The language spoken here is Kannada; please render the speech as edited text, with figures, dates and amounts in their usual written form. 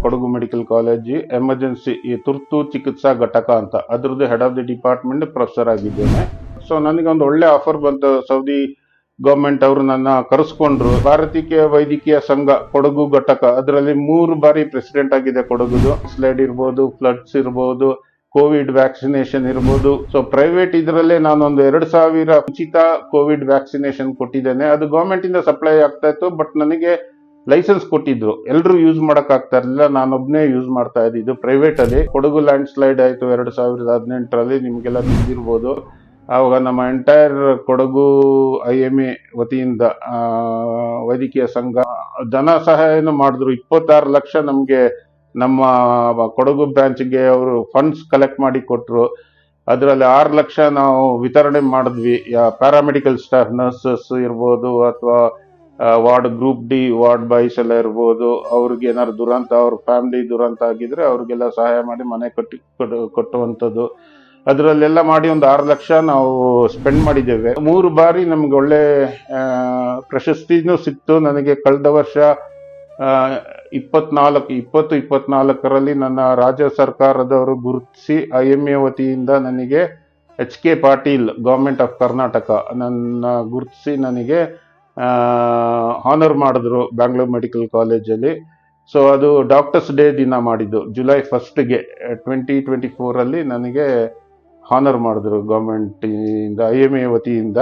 ಕೊಡಗು ಮೆಡಿಕಲ್ ಕಾಲೇಜ್ ಎಮರ್ಜೆನ್ಸಿ ಈ ತುರ್ತು ಚಿಕಿತ್ಸಾ ಘಟಕ ಅಂತ ಅದ್ರದ್ದು head of the department professor ಆಗಿದ್ದೇನೆ. ಸೊ ನನಗೆ ಒಂದು ಒಳ್ಳೆ ಆಫರ್ ಬಂತು. ಸೌದಿ ಗವರ್ಮೆಂಟ್ ಅವರು ನನ್ನ ಕರೆಸ್ಕೊಂಡ್ರು. ಭಾರತೀಯ ವೈದ್ಯಕೀಯ ಸಂಘ ಕೊಡಗು ಘಟಕ, ಅದರಲ್ಲಿ 3 ಬಾರಿ ಪ್ರೆಸಿಡೆಂಟ್ ಆಗಿದೆ ಕೊಡಗುದು. ಸ್ಲೈಡ್ ಇರ್ಬೋದು, ಫ್ಲಡ್ಸ್ ಇರ್ಬೋದು, ಕೋವಿಡ್ ವ್ಯಾಕ್ಸಿನೇಷನ್ ಇರ್ಬೋದು. ಸೊ ಪ್ರೈವೇಟ್ ಇದರಲ್ಲೇ ನಾನೊಂದು 2,000 ಉಚಿತ ಕೋವಿಡ್ ವ್ಯಾಕ್ಸಿನೇಷನ್ ಕೊಟ್ಟಿದ್ದೇನೆ. ಅದು ಗವರ್ಮೆಂಟ್ ಇಂದ ಸಪ್ಲೈ ಆಗ್ತಾ ಇತ್ತು, ಬಟ್ ನನಗೆ ಲೈಸೆನ್ಸ್ ಕೊಟ್ಟಿದ್ರು. ಎಲ್ಲರೂ ಯೂಸ್ ಮಾಡಕ್ ಆಗ್ತಾ ಇರಲಿಲ್ಲ, ನಾನೊಬ್ನೇ ಯೂಸ್ ಮಾಡ್ತಾ ಇದ್ದಿದ್ದು ಪ್ರೈವೇಟ್ ಅಲ್ಲಿ. ಕೊಡಗು ಲ್ಯಾಂಡ್ ಸ್ಲೈಡ್ ಆಯ್ತು 2018ರಲ್ಲಿ, ನಿಮ್ಗೆಲ್ಲ ತಿಳಿದಿರ್ಬೋದು. ಆವಾಗ ನಮ್ಮ ಎಂಟೈರ್ ಕೊಡಗು IMA ವತಿಯಿಂದ ವೈದ್ಯಕೀಯ ಸಂಘ ಧನ ಸಹಾಯನ ಮಾಡಿದ್ರು. 26 ಲಕ್ಷ ನಮ್ಗೆ ನಮ್ಮ ಕೊಡಗು ಬ್ರಾಂಚ್ಗೆ ಅವರು ಫಂಡ್ಸ್ ಕಲೆಕ್ಟ್ ಮಾಡಿ ಕೊಟ್ರು. ಅದರಲ್ಲಿ 6 ಲಕ್ಷ ನಾವು ವಿತರಣೆ ಮಾಡಿದ್ವಿ. ಪ್ಯಾರಾಮೆಡಿಕಲ್ ಸ್ಟಾಫ್, ನರ್ಸಸ್ ಇರ್ಬೋದು, ಅಥವಾ ward group D ward boys ಎಲ್ಲ ಇರ್ಬೋದು, ಅವ್ರಿಗೆ ಏನಾದ್ರು ದುರಂತ, ಅವ್ರ ಫ್ಯಾಮಿಲಿ ದುರಂತ ಆಗಿದ್ರೆ ಅವ್ರಿಗೆಲ್ಲ ಸಹಾಯ ಮಾಡಿ ಮನೆ ಕಟ್ಟುವಂಥದ್ದು. ಅದರಲ್ಲೆಲ್ಲ ಮಾಡಿ ಒಂದು 6 ಲಕ್ಷ ನಾವು ಸ್ಪೆಂಡ್ ಮಾಡಿದ್ದೇವೆ. 3 ಬಾರಿ ನಮ್ಗೆ ಒಳ್ಳೆ ಪ್ರಶಸ್ತಿನೂ ಸಿಕ್ತು. ನನಗೆ ಕಳೆದ ವರ್ಷ 2024ರಲ್ಲಿ ನನ್ನ ರಾಜ್ಯ ಸರ್ಕಾರದವರು ಗುರುತಿಸಿ IMA ವತಿಯಿಂದ ನನಗೆ HK Patil government of Karnataka ನನ್ನ ಗುರುತಿಸಿ ನನಗೆ ಹಾನರ್ ಮಾಡಿದ್ರು ಬ್ಯಾಂಗ್ಳೂರ್ ಮೆಡಿಕಲ್ ಕಾಲೇಜಲ್ಲಿ. ಸೊ ಅದು ಡಾಕ್ಟರ್ಸ್ ಡೇ ದಿನ ಮಾಡಿದ್ದು, ಜುಲೈ 1ಗೆ 2024ರಲ್ಲಿ ನನಗೆ ಹಾನರ್ ಮಾಡಿದ್ರು ಗವರ್ಮೆಂಟ್ ಇಂದ, IMA ವತಿಯಿಂದ.